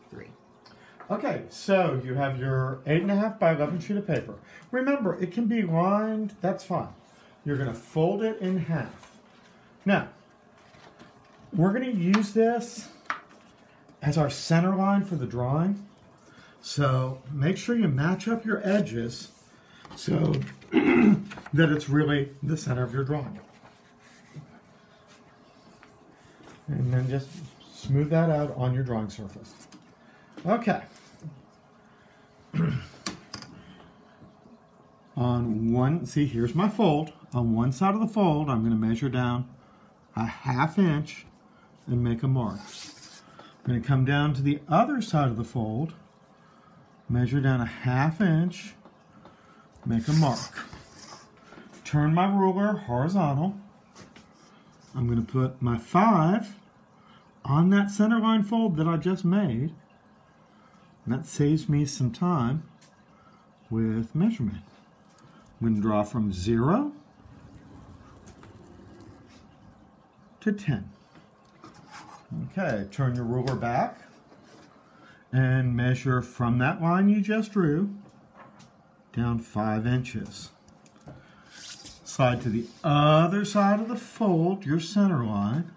3. Okay, so you have your 8.5 by 11 sheet of paper. Remember, it can be lined, that's fine. You're going to fold it in half. Now, we're going to use this as our center line for the drawing. So make sure you match up your edges so that it's really the center of your drawing. And then just smooth that out on your drawing surface. Okay. On one, see, here's my fold. On one side of the fold, I'm going to measure down a 1/2 inch and make a mark. I'm going to come down to the other side of the fold, measure down a 1/2 inch, make a mark. Turn my ruler horizontal. I'm going to put my 5 on that center line fold that I just made. And that saves me some time with measurement. I'm going to draw from 0 to 10. Okay, turn your ruler back and measure from that line you just drew down 5 inches. Slide to the other side of the fold, your center line.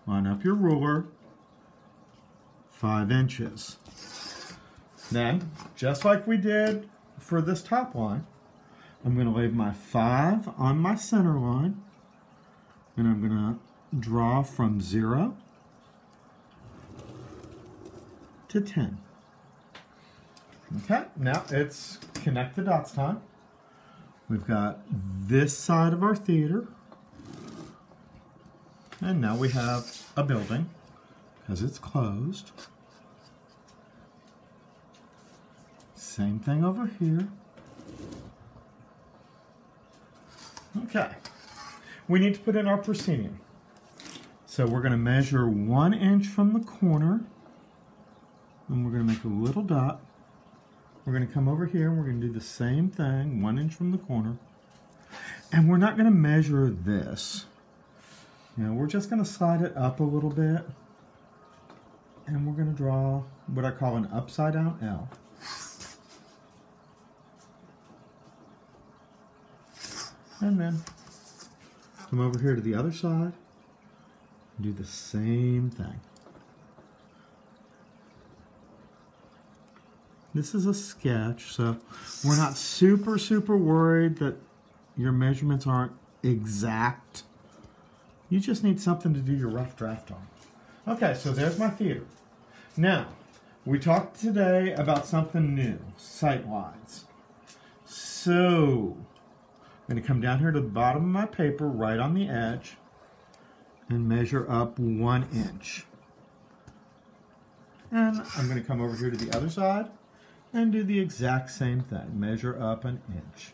Line up your ruler, 5 inches. Then, just like we did for this top line, I'm going to lay my 5 on my center line, and I'm going to draw from 0 to 10. Okay, now it's connect the dots time. We've got this side of our theater, and now we have a building because it's closed. Same thing over here. Okay, we need to put in our proscenium. So we're going to measure 1 inch from the corner, and we're going to make a little dot. We're going to come over here and we're going to do the same thing, 1 inch from the corner. And we're not going to measure this. You know, we're just going to slide it up a little bit. And we're going to draw what I call an upside down L. And then come over here to the other side and do the same thing. This is a sketch, so we're not super worried that your measurements aren't exact. You just need something to do your rough draft on. Okay, so there's my theater. Now, we talked today about something new, sight lines. So, I'm going to come down here to the bottom of my paper, right on the edge, and measure up 1 inch. And I'm going to come over here to the other side and do the exact same thing. Measure up 1 inch.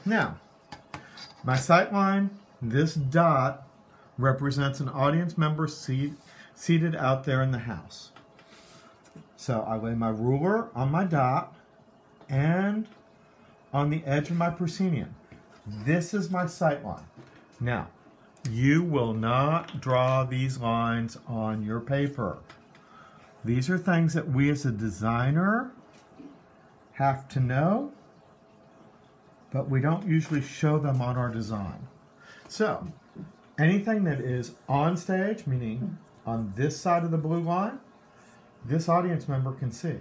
Now, my sight line, this dot, represents an audience member seated out there in the house. So I lay my ruler on my dot and on the edge of my proscenium. This is my sight line. Now, you will not draw these lines on your paper. These are things that we as a designer have to know, but we don't usually show them on our design. So, anything that is on stage, meaning on this side of the blue line, this audience member can see.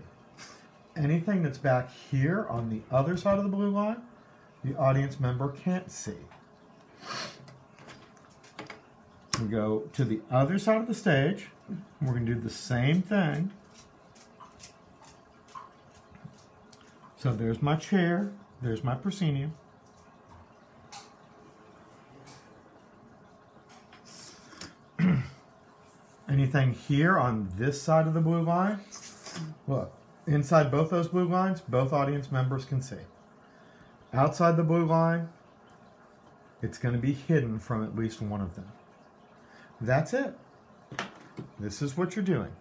Anything that's back here on the other side of the blue line, the audience member can't see. We go to the other side of the stage. We're going to do the same thing. So there's my chair, there's my proscenium. Anything here on this side of the blue line, look, inside both those blue lines, both audience members can see. Outside the blue line, it's going to be hidden from at least one of them. That's it. This is what you're doing.